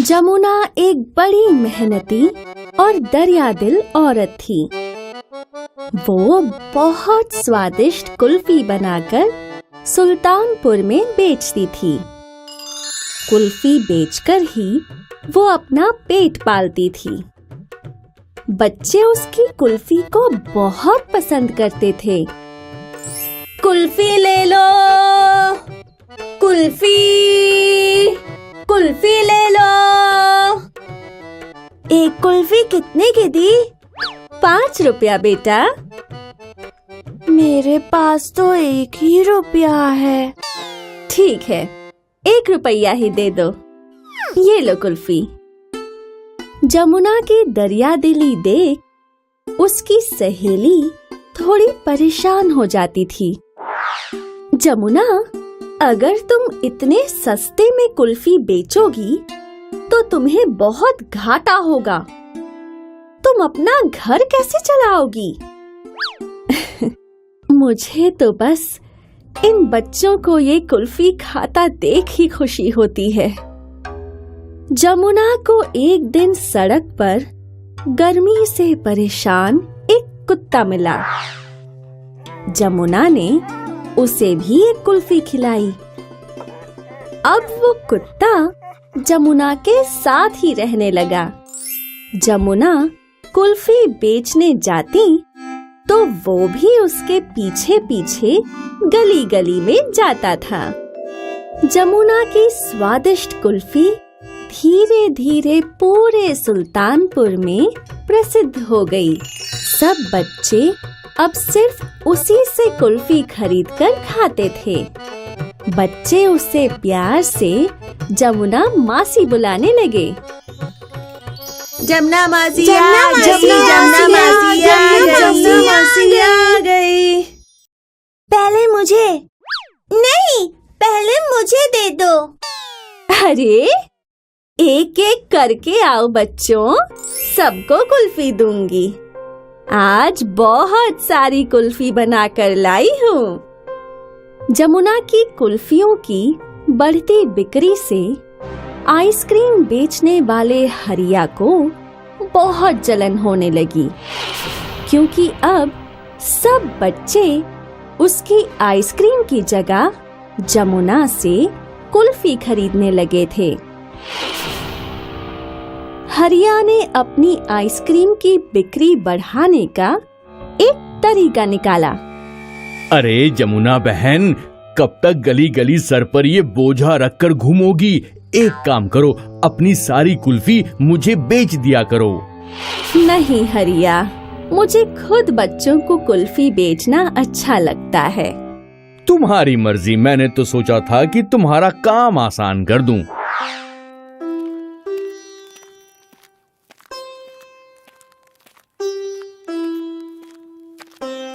जमुना एक बड़ी मेहनती और दरियादिल औरत थी। वो बहुत स्वादिष्ट कुल्फी बनाकर सुल्तानपुर में बेचती थी। कुल्फी बेचकर ही वो अपना पेट पालती थी। बच्चे उसकी कुल्फी को बहुत पसंद करते थे। कुल्फी ले लो, कुल्फी, कुल्फी ले लो। एक कुल्फी कितने की दी? 5 रुपया बेटा। मेरे पास तो 1 ही रुपया है। ठीक है, 1 रुपया ही दे दो। ये लो कुल्फी। जमुना की दरियादिली देख उसकी सहेली थोड़ी परेशान हो जाती थी। जमुना, अगर तुम इतने सस्ते में कुल्फी बेचोगी तो तुम्हें बहुत घाटा होगा। तुम अपना घर कैसे चलाओगी? मुझे तो बस इन बच्चों को ये कुल्फी खाता देख ही खुशी होती है। जमुना को एक दिन सड़क पर गर्मी से परेशान एक कुत्ता मिला। जमुना ने उसे भी एक कुल्फी खिलाई। अब वो कुत्ता जमुना के साथ ही रहने लगा। जमुना कुल्फी बेचने जाती तो वो भी उसके पीछे पीछे गली गली में जाता था। जमुना की स्वादिष्ट कुल्फी धीरे धीरे पूरे सुल्तानपुर में प्रसिद्ध हो गई। सब बच्चे अब सिर्फ उसी से कुल्फी खरीदकर खाते थे। बच्चे उसे प्यार से जमुना मासी बुलाने लगे। जमुना मासी आ गई। पहले मुझे नहीं, पहले मुझे दे दो। अरे एक एक करके आओ बच्चों, सबको कुल्फी दूंगी। आज बहुत सारी कुल्फी बनाकर लाई हूँ। जमुना की कुल्फियों की बढ़ती बिक्री से आइसक्रीम बेचने वाले हरिया को बहुत जलन होने लगी, क्योंकि अब सब बच्चे उसकी आइसक्रीम की जगह जमुना से कुल्फी खरीदने लगे थे। हरिया ने अपनी आइसक्रीम की बिक्री बढ़ाने का एक तरीका निकाला। अरे जमुना बहन, कब तक गली गली सर पर ये बोझा रखकर घूमोगी? एक काम करो, अपनी सारी कुल्फी मुझे बेच दिया करो। नहीं हरिया, मुझे खुद बच्चों को कुल्फी बेचना अच्छा लगता है। तुम्हारी मर्जी, मैंने तो सोचा था कि तुम्हारा काम आसान कर दूं।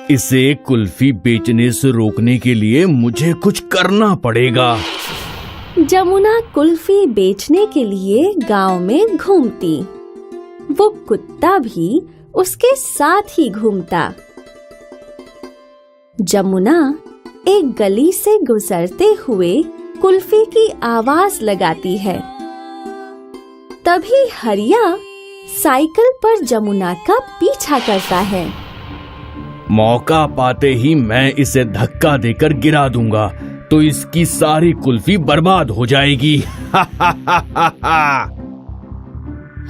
इसे कुल्फी बेचने से रोकने के लिए मुझे कुछ करना पड़ेगा। जमुना कुल्फी बेचने के लिए गांव में घूमती। वो कुत्ता भी उसके साथ ही घूमता। जमुना एक गली से गुजरते हुए कुल्फी की आवाज लगाती है। तभी हरिया साइकिल पर जमुना का पीछा करता है। मौका पाते ही मैं इसे धक्का देकर गिरा दूंगा, तो इसकी सारी कुल्फी बर्बाद हो जाएगी।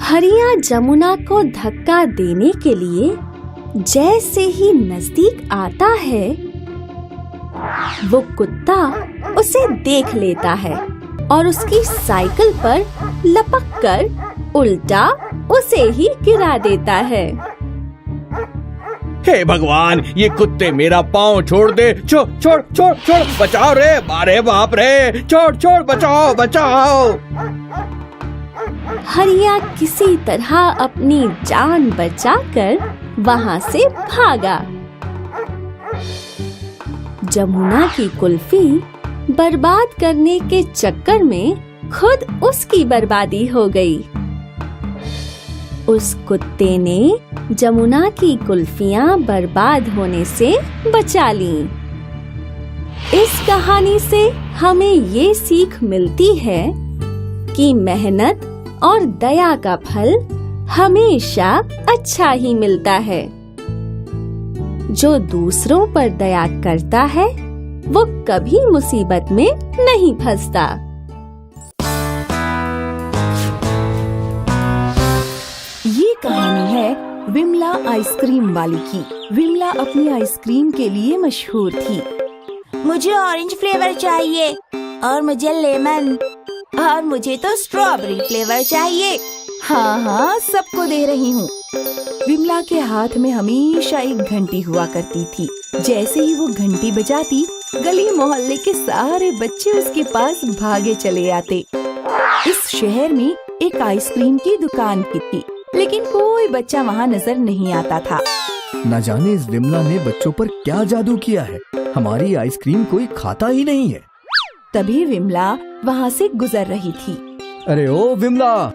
हरिया जमुना को धक्का देने के लिए जैसे ही नजदीक आता है, वो कुत्ता उसे देख लेता है और उसकी साइकिल पर लपककर उल्टा उसे ही गिरा देता है। हे भगवान, ये कुत्ते मेरा पाँव छोड़ दे। छोड़ छोड़ छोड़ छोड़, बचाओ रे, अरे बाप रे, छोड़ छोड़, बचाओ बचाओ। हरिया किसी तरह अपनी जान बचाकर वहां से भागा। जमुना की कुल्फी बर्बाद करने के चक्कर में खुद उसकी बर्बादी हो गई। उस कुत्ते ने जमुना की कुल्फियां बर्बाद होने से बचा लीं। इस कहानी से हमें ये सीख मिलती है कि मेहनत और दया का फल हमेशा अच्छा ही मिलता है। जो दूसरों पर दया करता है वो कभी मुसीबत में नहीं फंसता। ये कहानी है विमला आइसक्रीम वाली की। विमला अपनी आइसक्रीम के लिए मशहूर थी। मुझे ऑरेंज फ्लेवर चाहिए और मुझे लेमन और मुझे तो स्ट्रॉबेरी फ्लेवर चाहिए। हाँ, सबको दे रही हूँ। विमला के हाथ में हमेशा एक घंटी हुआ करती थी। जैसे ही वो घंटी बजाती, गली मोहल्ले के सारे बच्चे उसके पास भागे चले आते। इस शहर में एक आइसक्रीम की दुकान भी थी, लेकिन कोई बच्चा वहाँ नजर नहीं आता था। न जाने इस विमला ने बच्चों पर क्या जादू किया है, हमारी आइसक्रीम कोई खाता ही नहीं है। तभी विमला वहाँ से गुजर रही थी। अरे ओ विमला,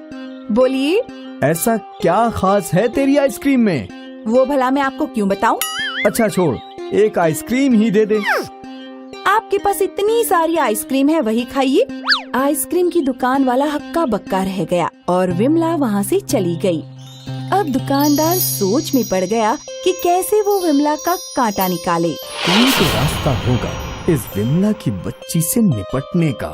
बोलिए। ऐसा क्या खास है तेरी आइसक्रीम में? वो भला मैं आपको क्यों बताऊं? अच्छा छोड़, एक आइसक्रीम ही दे दे। आपके पास इतनी सारी आइसक्रीम है, वही खाइए। आइसक्रीम की दुकान वाला हक्का बक्का रह गया और विमला वहाँ से चली गई। अब दुकानदार सोच में पड़ गया कि कैसे वो विमला का कांटा निकाले। कोई तो रास्ता होगा इस विमला की बच्ची से निपटने का।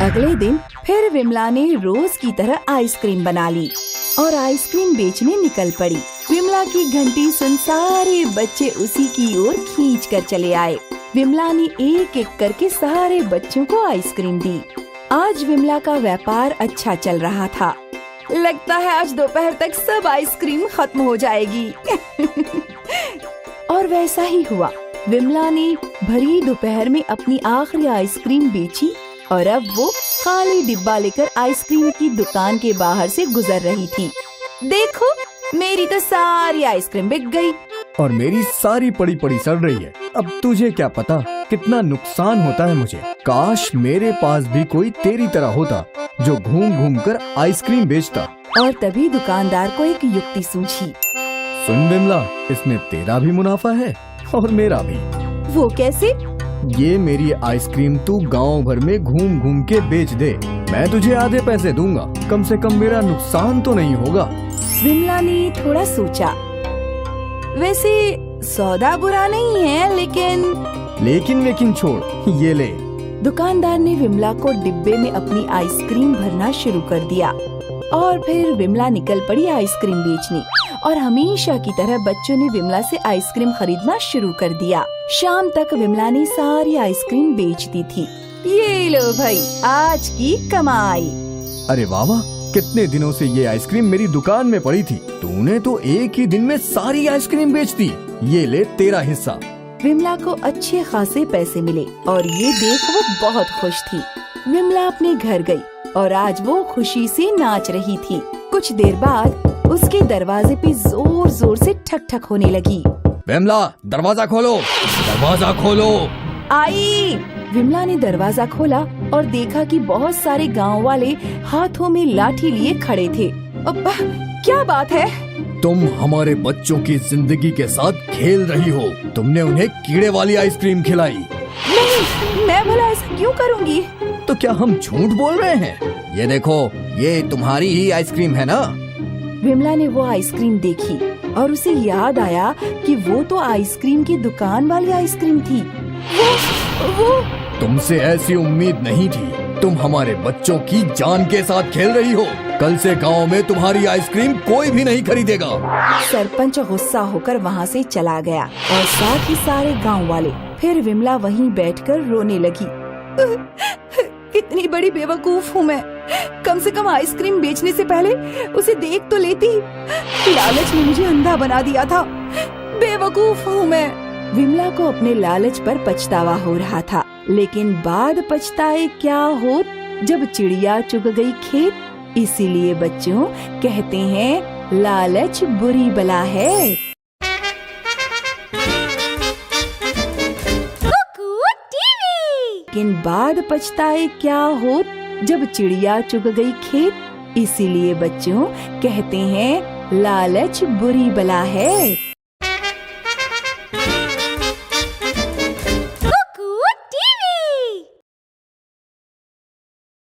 अगले दिन फिर विमला ने रोज की तरह आइसक्रीम बना ली और आइसक्रीम बेचने निकल पड़ी। विमला की घंटी सुन सारे बच्चे उसी की ओर खींच कर चले आए। विमला ने एक एक करके सारे बच्चों को आइसक्रीम दी। आज विमला का व्यापार अच्छा चल रहा था। लगता है आज दोपहर तक सब आइसक्रीम खत्म हो जाएगी। और वैसा ही हुआ। विमला ने भरी दोपहर में अपनी आखिरी आइसक्रीम बेची और अब वो खाली डिब्बा लेकर आइसक्रीम की दुकान के बाहर से गुजर रही थी। देखो, मेरी तो सारी आइसक्रीम बिक गई और मेरी सारी पड़ी पड़ी सड़ रही है। अब तुझे क्या पता कितना नुकसान होता है मुझे। काश मेरे पास भी कोई तेरी तरह होता जो घूम घूम कर आइसक्रीम बेचता। और तभी दुकानदार को एक युक्ति सूझी। सुन विमला, इसमें तेरा भी मुनाफा है और मेरा भी। वो कैसे? ये मेरी आइसक्रीम तू गांव भर में घूम घूम के बेच दे, मैं तुझे आधे पैसे दूंगा। कम से कम मेरा नुकसान तो नहीं होगा। विमला ने थोड़ा सोचा। वैसे सौदा बुरा नहीं है, लेकिन छोड़, ये ले। दुकानदार ने विमला को डिब्बे में अपनी आइसक्रीम भरना शुरू कर दिया और फिर विमला निकल पड़ी आइसक्रीम बेचने। और हमेशा की तरह बच्चों ने विमला से आइसक्रीम खरीदना शुरू कर दिया। शाम तक विमला ने सारी आइसक्रीम बेचती थी। ये लो भाई, आज की कमाई। अरे वाह वाह, कितने दिनों से ये आइसक्रीम मेरी दुकान में पड़ी थी, तूने तो एक ही दिन में सारी आइसक्रीम बेच दी। ये ले तेरा हिस्सा। विमला को अच्छे खासे पैसे मिले और ये देख वो बहुत खुश थी। विमला अपने घर गई और आज वो खुशी से नाच रही थी। कुछ देर बाद उसके दरवाजे पे जोर जोर से ठक ठक होने लगी। विमला, दरवाजा खोलो, दरवाजा खोलो। आई। विमला ने दरवाजा खोला और देखा कि बहुत सारे गांव वाले हाथों में लाठी लिए खड़े थे। अब्बा, क्या बात है? तुम हमारे बच्चों की जिंदगी के साथ खेल रही हो। तुमने उन्हें कीड़े वाली आइसक्रीम खिलाई। नहीं, मैं भला ऐसा क्यों करूँगी? तो क्या हम झूठ बोल रहे हैं? ये देखो, ये तुम्हारी ही आइसक्रीम है ना? विमला ने वो आइसक्रीम देखी और उसे याद आया कि वो तो आइसक्रीम की दुकान वाली आइसक्रीम थी। वो तुमसे ऐसी उम्मीद नहीं थी। तुम हमारे बच्चों की जान के साथ खेल रही हो। कल से गांव में तुम्हारी आइसक्रीम कोई भी नहीं खरीदेगा। सरपंच गुस्सा होकर वहाँ से चला गया और साथ ही सारे गांव वाले। फिर विमला वहीं बैठकर रोने लगी। कितनी बड़ी बेवकूफ हूँ मैं। कम से कम आइसक्रीम बेचने से पहले उसे देख तो लेती। लालच ने मुझे अंधा बना दिया था। बेवकूफ हूँ मैं। विमला को अपने लालच पर पछतावा हो रहा था, लेकिन बाद पछताए क्या हो जब चिड़िया चुग गई खेत। इसीलिए बच्चों कहते हैं लालच बुरी बला है। लेकिन बाद पछताए क्या हो जब चिड़िया चुग गई खेत। इसीलिए बच्चों कहते हैं लालच बुरी बला है।